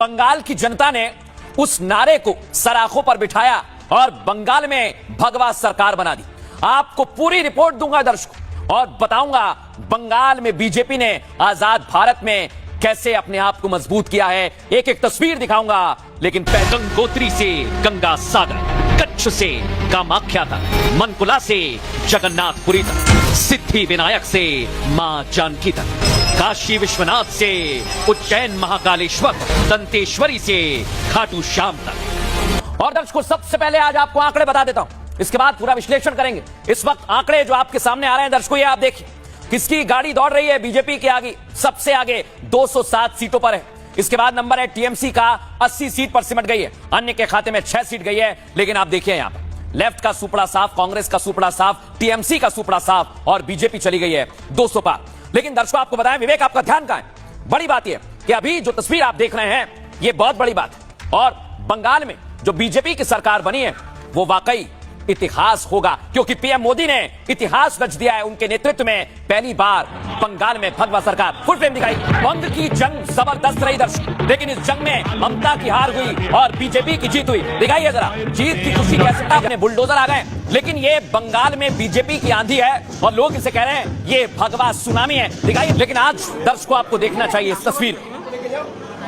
बंगाल की जनता ने उस नारे को सराखों पर बिठाया और बंगाल में भगवा सरकार बना दी। आपको पूरी रिपोर्ट दूंगा दर्शकों और बताऊंगा बंगाल में बीजेपी ने आजाद भारत में कैसे अपने आप को मजबूत किया है। एक एक तस्वीर दिखाऊंगा, लेकिन गंगोत्री से गंगा सागर, कच्छ से कामाख्या तक, मनकुला से जगन्नाथपुरी तक, सिद्धि विनायक से मां जानकी तक, काशी विश्वनाथ से उज्जैन महाकालेश्वर, दंतेश्वरी से खाटू श्याम तक। और दर्शकों, सबसे पहले आज आपको आंकड़े बता देता हूं, इसके बाद पूरा विश्लेषण करेंगे। इस वक्त आंकड़े जो आपके सामने आ रहे हैं दर्शकों, ये आप देखिए किसकी गाड़ी दौड़ रही है। बीजेपी के आगे, सबसे आगे 207 सीटों पर है। इसके बाद नंबर है टीएमसी का, 80 सीट पर सिमट गई है। अन्य के खाते में 6 सीट गई है। लेकिन आप देखिए यहां पर लेफ्ट का सुपड़ा साफ, कांग्रेस का सुपड़ा साफ, टीएमसी का सुपड़ा साफ और बीजेपी चली गई है 200 पार। लेकिन दर्शकों, आपको बताएं, विवेक आपका ध्यान कहां है? बड़ी बात यह कि अभी जो तस्वीर आप देख रहे हैं, यह बहुत बड़ी बात है। और बंगाल में जो बीजेपी की सरकार बनी है वो वाकई इतिहास होगा, क्योंकि पीएम मोदी ने इतिहास रच दिया है। उनके नेतृत्व में पहली बार बंगाल में भगवा सरकार। फुल फ्रेम दिखाई। बंद की जंग जबरदस्त रही दर्शक, लेकिन इस जंग में ममता की हार हुई और बीजेपी की जीत हुई। दिखाइए जरा, जीत की खुशी कैसे अपने बुलडोजर आ गए। लेकिन ये बंगाल में बीजेपी की आंधी है और लोग इसे कह रहे हैं ये भगवा सुनामी है। दिखाइए। लेकिन आज दर्शकों आपको देखना चाहिए इस तस्वीर,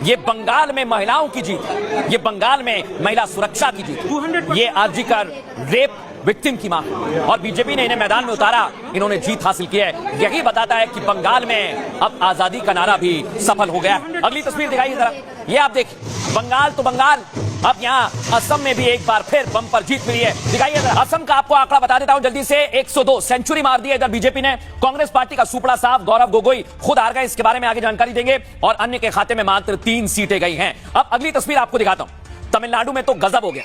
ये बंगाल में महिलाओं की जीत, ये बंगाल में महिला सुरक्षा की जीत, ये आरजीकर रेप विक्टिम की मां, और बीजेपी ने इन्हें मैदान में उतारा, इन्होंने जीत हासिल की है। यही बताता है कि बंगाल में अब आजादी का नारा भी सफल हो गया। अगली तस्वीर दिखाइए जरा, ये आप देखिए, बंगाल तो बंगाल, अब यहाँ असम में भी एक बार फिर बम्पर जीत मिली है। दिखाइए जरा, असम का आपको आंकड़ा बता देता हूं जल्दी से। 102 सेंचुरी मार दी है इधर बीजेपी ने। कांग्रेस पार्टी का सुपड़ा साफ गौरव गोगोई खुद हार गए, इसके बारे में आगे जानकारी देंगे। और अन्य के खाते में मात्र 3 सीटें गई हैं। अब अगली तस्वीर आपको दिखाता हूं। तमिलनाडु में तो गजब हो गया,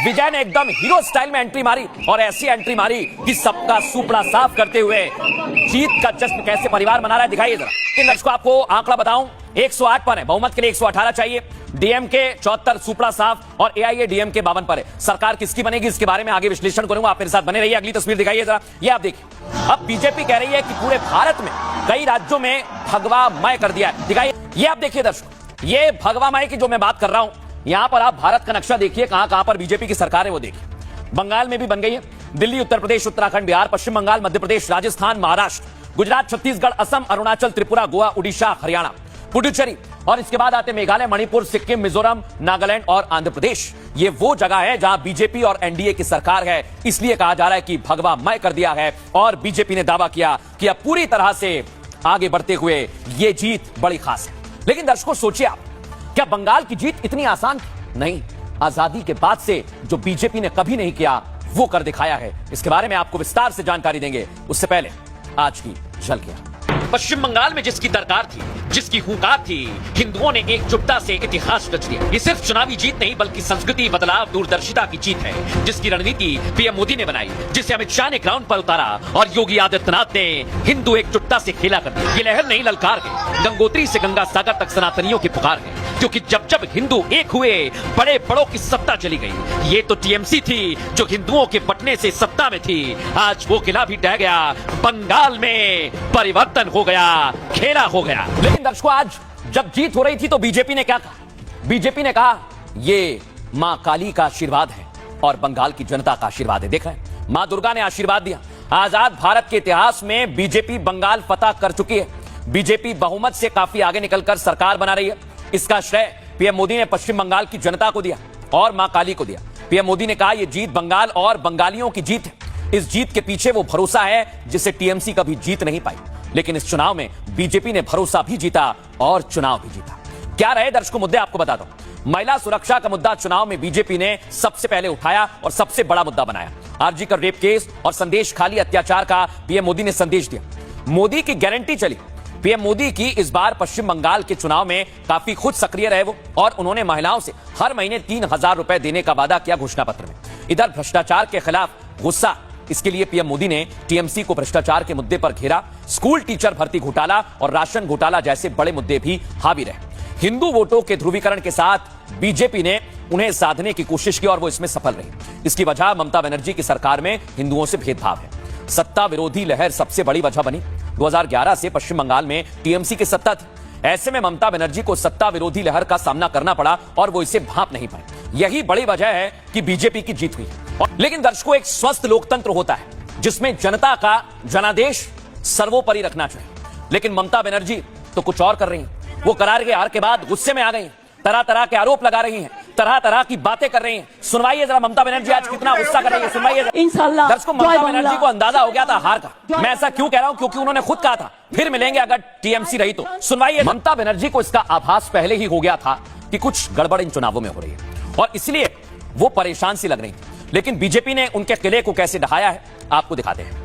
विजय ने एकदम हीरो स्टाइल में एंट्री मारी और ऐसी एंट्री मारी कि सबका सुपड़ा साफ करते हुए जीत का जश्न कैसे परिवार मना रहा है। दिखाइए जरा। इन दर्शकों आपको आंकड़ा बताऊं, 108 पर है, बहुमत के लिए 118 चाहिए। डीएमके 74 सुपड़ा साफ और एआईएडीएमके 52 पर है। सरकार किसकी बनेगी इसके बारे में आगे विश्लेषण करूंगा, आप मेरे साथ बने रहिए। अगली तस्वीर दिखाइए जरा, ये आप देखिए। अब बीजेपी कह रही है कि पूरे भारत में कई राज्यों में भगवामय कर दिया है। दिखाइए, ये आप देखिए दर्शकों, ये भगवामय की जो मैं बात कर रहा हूं, यहां पर आप भारत का नक्शा देखिए, कहां कहां पर बीजेपी की सरकार है वो देखिए। बंगाल में भी बन गई है, दिल्ली, उत्तर प्रदेश, उत्तराखंड, बिहार, पश्चिम बंगाल, मध्य प्रदेश, राजस्थान, महाराष्ट्र, गुजरात, छत्तीसगढ़, असम, अरुणाचल, त्रिपुरा, गोवा, उड़ीसा, हरियाणा, पुडुचेरी, और इसके बाद आते मेघालय, मणिपुर, सिक्किम, मिजोरम, नागालैंड और आंध्र प्रदेश। ये वो जगह है जहां बीजेपी और एनडीए की सरकार है, इसलिए कहा जा रहा है कि भगवामय कर दिया है। और बीजेपी ने दावा किया कि अब पूरी तरह से आगे बढ़ते हुए ये जीत बड़ी खास है। लेकिन दर्शकों सोचिए आप, क्या बंगाल की जीत इतनी आसान थी? नहीं, आजादी के बाद से जो बीजेपी ने कभी नहीं किया वो कर दिखाया है। इसके बारे में आपको विस्तार से जानकारी देंगे, उससे पहले आज की झलकियां। पश्चिम बंगाल में जिसकी दरकार थी, जिसकी हुंकार थी, हिंदुओं ने एकजुटता से इतिहास रच दिया। ये सिर्फ चुनावी जीत नहीं बल्कि संस्कृति बदलाव, दूरदर्शिता की जीत है, जिसकी रणनीति पीएम मोदी ने बनाई, जिसे अमित शाह ने ग्राउंड पर उतारा और योगी आदित्यनाथ ने हिंदू एकजुटता से खेला कर दिया। ये लहर नहीं, ललकार है। गंगोत्री से गंगा सागर तक सनातनियों की पुकार है, क्योंकि जब जब हिंदू एक हुए, बड़े बड़ों की सत्ता चली गई। ये तो टीएमसी थी जो हिंदुओं के बटने से सत्ता में थी, आज वो किला भी ढह गया। बंगाल में परिवर्तन हो गया, खेला हो गया। लेकिन दर्शकों, आज जब जीत हो रही थी तो बीजेपी ने क्या कहा? बीजेपी ने कहा ये मां काली का आशीर्वाद है और बंगाल की जनता का आशीर्वाद है। देख रहे हैं, मां दुर्गा ने आशीर्वाद दिया। आजाद भारत के इतिहास में बीजेपी बंगाल फतह कर चुकी है। बीजेपी बहुमत से काफी आगे निकलकर सरकार बना रही है। इसका श्रेय पीएम मोदी ने पश्चिम बंगाल की जनता को दिया और मां काली को दिया। पीएम मोदी ने कहा यह जीत बंगाल और बंगालियों की जीत है। इस जीत के पीछे वो भरोसा है जिसे टीएमसी कभी जीत नहीं पाई। लेकिन इस चुनाव में बीजेपी ने भरोसा भी जीता और चुनाव भी जीता। क्या रहे दर्शकों मुद्दे, आपको बताता हूं। महिला सुरक्षा का मुद्दा चुनाव में बीजेपी ने सबसे पहले उठाया और सबसे बड़ा मुद्दा बनाया। आरजीकर रेप केस और संदेश खाली अत्याचार का पीएम मोदी ने संदेश दिया। मोदी की गारंटी चली। पीएम मोदी की इस बार पश्चिम बंगाल के चुनाव में काफी खुद सक्रिय रहे वो, और उन्होंने महिलाओं से हर महीने 3000 रुपए देने का वादा किया घोषणा पत्र में। इधर भ्रष्टाचार के खिलाफ गुस्सा, इसके लिए पीएम मोदी ने टीएमसी को भ्रष्टाचार के मुद्दे पर घेरा। स्कूल टीचर भर्ती घोटाला और राशन घोटाला जैसे बड़े मुद्दे भी हावी रहे। हिंदू वोटों के ध्रुवीकरण के साथ बीजेपी ने उन्हें साधने की कोशिश की और वो इसमें सफल रही। इसकी वजह ममता बनर्जी की सरकार में हिंदुओं से भेदभाव है। सत्ता विरोधी लहर सबसे बड़ी वजह बनी। 2011 से पश्चिम बंगाल में टीएमसी की सत्ता थी। ऐसे में ममता बनर्जी को सत्ता विरोधी लहर का सामना करना पड़ा और वो इसे भांप नहीं पाए। यही बड़ी वजह है कि बीजेपी की जीत हुई। लेकिन दर्शकों, एक स्वस्थ लोकतंत्र होता है जिसमें जनता का जनादेश सर्वोपरि रखना चाहिए। लेकिन ममता बनर्जी तो कुछ और कर रही हैं। वो करार के हार के बाद गुस्से में आ गई हैं, तरह तरह के आरोप लगा रही हैं, तरह तरह की बातें कर रही हैं। सुनवाइए जरा ममता बनर्जी आज कितना गुस्सा कर रही है, सुनवाइए। इंशाल्लाह दर्शकों, ममता बनर्जी को अंदाजा हो गया था हार का। मैं ऐसा क्यों कह रहा हूं? क्योंकि उन्होंने खुद कहा था फिर मिलेंगे अगर टीएमसी रही तो। सुनवाइए। ममता बनर्जी को इसका आभास पहले ही हो गया था कि कुछ गड़बड़ इन चुनावों में हो रही है और इसलिए वो परेशान सी लग रही थी। लेकिन बीजेपी ने उनके किले को कैसे ढहाया है आपको दिखाते हैं।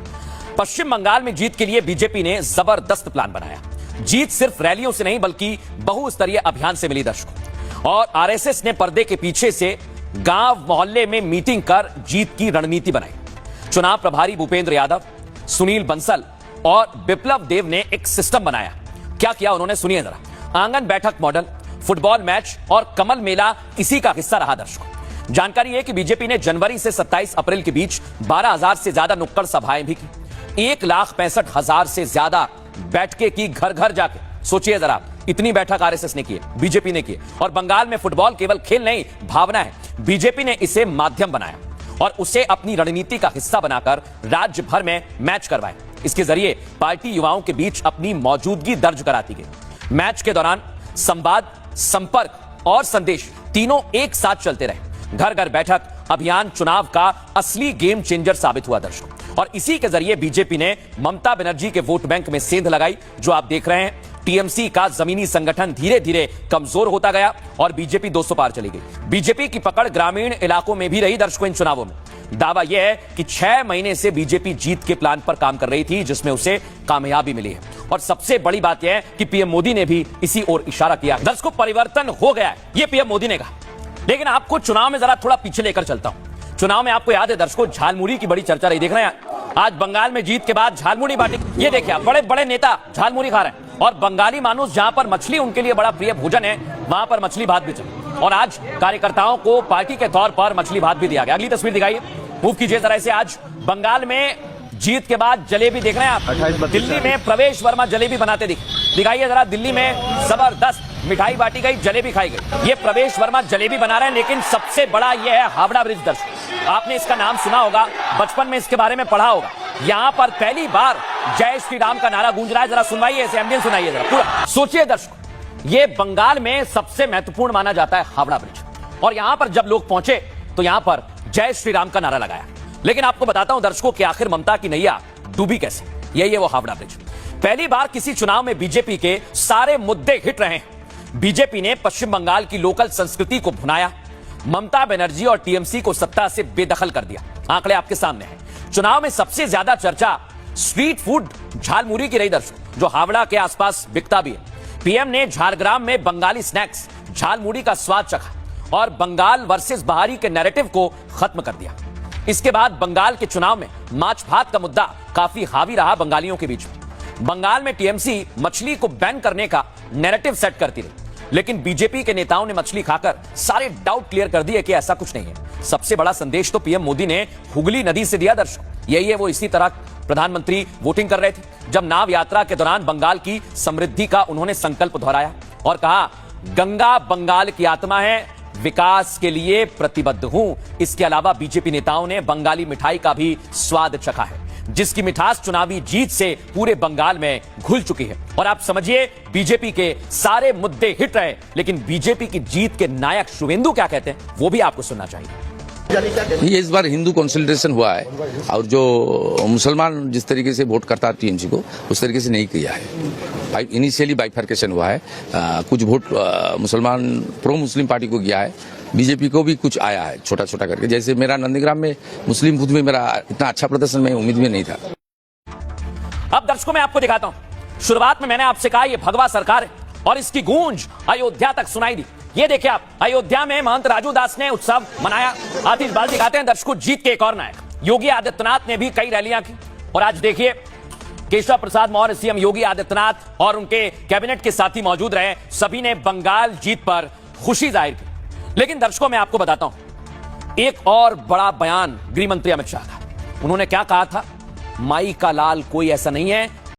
पश्चिम बंगाल में जीत के लिए बीजेपी ने जबरदस्त प्लान बनाया। जीत सिर्फ रैलियों से नहीं बल्कि बहुस्तरीय अभियान से मिली दर्शकों। और आरएसएस ने पर्दे के पीछे से गांव मोहल्ले में मीटिंग कर जीत की रणनीति बनाई। चुनाव प्रभारी भूपेंद्र यादव, सुनील बंसल और बिप्लब देव ने एक सिस्टम बनाया। क्या किया उन्होंने, सुनिए जरा। आंगन बैठक मॉडल, फुटबॉल मैच और कमल मेला इसी का हिस्सा रहा दर्शकों। जानकारी है कि बीजेपी ने जनवरी से 27 अप्रैल के बीच 12,000 से ज्यादा नुक्कड़ सभाएं भी की। 1,65,000 से ज्यादा बैठकें की घर घर जाके। सोचिए जरा, इतनी बैठक आरएसएस ने की है, बीजेपी ने की है। और बंगाल में फुटबॉल केवल खेल नहीं, भावना है। बीजेपी ने इसे माध्यम बनाया और उसे अपनी रणनीति का हिस्सा बनाकर राज्य भर में मैच करवाए। इसके जरिए पार्टी युवाओं के बीच अपनी मौजूदगी दर्ज कराती गई। मैच के दौरान संवाद, संपर्क और संदेश तीनों एक साथ चलते रहे। घर घर बैठक अभियान चुनाव का असली गेम चेंजर साबित हुआ दर्शकों। और इसी के जरिए बीजेपी ने ममता बनर्जी के वोट बैंक में सेंध लगाई, जो आप देख रहे हैं। टीएमसी का जमीनी संगठन धीरे धीरे कमजोर होता गया और बीजेपी 200 पार चली गई। बीजेपी की पकड़ ग्रामीण इलाकों में भी रही दर्शकों। इन चुनावों में दावा यह है कि 6 महीने से बीजेपी जीत के प्लान पर काम कर रही थी, जिसमें उसे कामयाबी मिली है। और सबसे बड़ी बात यह है कि पीएम मोदी ने भी इसी ओर इशारा किया। दर्शकों, परिवर्तन हो गया है, यह पीएम मोदी ने कहा। लेकिन आपको चुनाव में जरा थोड़ा पीछे लेकर चलता हूं। चुनाव में आपको याद है दर्शकों, झालमुड़ी की बड़ी चर्चा रही। देख रहे हैं आज बंगाल में जीत के बाद झालमुड़ी बांटी। ये देखिए, बड़े बड़े नेता झालमुड़ी खा रहे हैं और बंगाली मानुस जहां पर मछली उनके लिए बड़ा प्रिय भोजन है, वहां पर मछली भात भी चला। और आज कार्यकर्ताओं को पार्टी के तौर पर मछली भात भी दिया गया। अगली तस्वीर दिखाइए, मूव कीजिए जरा इसे। आज बंगाल में जीत के बाद जलेबी देख रहे हैं आप। दिल्ली में प्रवेश वर्मा जलेबी बनाते दिखाइए जरा। दिल्ली में जबरदस्त मिठाई बांटी गई, जलेबी खाई गई। ये प्रवेश वर्मा जलेबी बना रहे हैं। लेकिन सबसे बड़ा ये है हावड़ा ब्रिज दर्शक। आपने इसका नाम सुना होगा, बचपन में इसके बारे में पढ़ा होगा। यहां पर पहली बार जय श्री राम का नारा गूंज रहा है। जरा सुनवाइए इसे, एम्बियंस सुनाइए जरा पूरा। सोचिए दर्शक, ये बंगाल में सबसे महत्वपूर्ण माना जाता है हावड़ा ब्रिज। और यहां पर जब लोग पहुंचे तो यहां पर जय श्री राम का नारा लगाया। लेकिन आपको बताता हूं दर्शकों कि आखिर ममता की नैया डूबी कैसे। यही है वो हावड़ा ब्रिज। पहली बार किसी चुनाव में बीजेपी के सारे मुद्दे हिट रहे हैं। बीजेपी ने पश्चिम बंगाल की लोकल संस्कृति को भुनाया, ममता बनर्जी और टीएमसी को सत्ता से बेदखल कर दिया। आंकड़े आपके सामने हैं। चुनाव में सबसे ज्यादा चर्चा स्ट्रीट फूड झालमुड़ी की रही दर्शकों, जो हावड़ा के आसपास बिकता भी है। पीएम ने झारग्राम में बंगाली स्नैक्स झालमुड़ी का स्वाद चखा और बंगाल वर्सेस बहारी के नैरेटिव को खत्म कर दिया। इसके बाद बंगाल के चुनाव में माछ भात का मुद्दा काफी हावी रहा बंगालियों के बीच में। बंगाल में टीएमसी मछली को बैन करने का नैरेटिव सेट करती रही, लेकिन बीजेपी के नेताओं ने मछली खाकर सारे डाउट क्लियर कर दिए कि ऐसा कुछ नहीं है। सबसे बड़ा संदेश तो पीएम मोदी ने हुगली नदी से दिया दर्शक। यही है वो, इसी तरह प्रधानमंत्री वोटिंग कर रहे थे जब नाव यात्रा के दौरान बंगाल की समृद्धि का उन्होंने संकल्प दोहराया और कहा, गंगा बंगाल की आत्मा है, विकास के लिए प्रतिबद्ध हूं। इसके अलावा बीजेपी नेताओं ने बंगाली मिठाई का भी स्वाद चखा है, जिसकी मिठास चुनावी जीत से पूरे बंगाल में घुल चुकी है। और आप समझिए, बीजेपी के सारे मुद्दे हिट रहे, लेकिन बीजेपी की जीत के नायक शुवेंदु क्या कहते हैं वो भी आपको सुनना चाहिए। ये इस बार हिंदू कंसोलिडेशन हुआ है और जो मुसलमान जिस तरीके से वोट करता है टीएमसी को, उस तरीके से नहीं किया है। इनिशियली बाइफर्केशन हुआ है। कुछ वोट मुसलमान प्रो मुस्लिम पार्टी को गया है, बीजेपी को भी कुछ आया है छोटा छोटा करके। जैसे मेरा नंदीग्राम में मुस्लिम बूथ में मेरा इतना अच्छा प्रदर्शन मैं उम्मीद में नहीं था। अब दर्शकों मैं आपको दिखाता हूं। शुरुआत में मैंने आपसे कहा यह भगवा सरकार है और इसकी गूंज अयोध्या तक सुनाई दी। ये देखिए आप, अयोध्या में महंत राजू दास ने उत्सव मनाया। आतिशबाजी दिखाते हैं दर्शकों। जीत के एक और नायक योगी आदित्यनाथ ने भी कई रैलियां की। और आज देखिए, केशव प्रसाद मौर्य, सीएम योगी आदित्यनाथ और उनके कैबिनेट के साथी मौजूद रहे। सभी ने बंगाल जीत पर खुशी जाहिर की। लेकिन दर्शकों मैं आपको बताता हूं, एक और बड़ा बयान गृह मंत्री अमित शाह का। उन्होंने क्या कहा था, माई का लाल कोई ऐसा नहीं है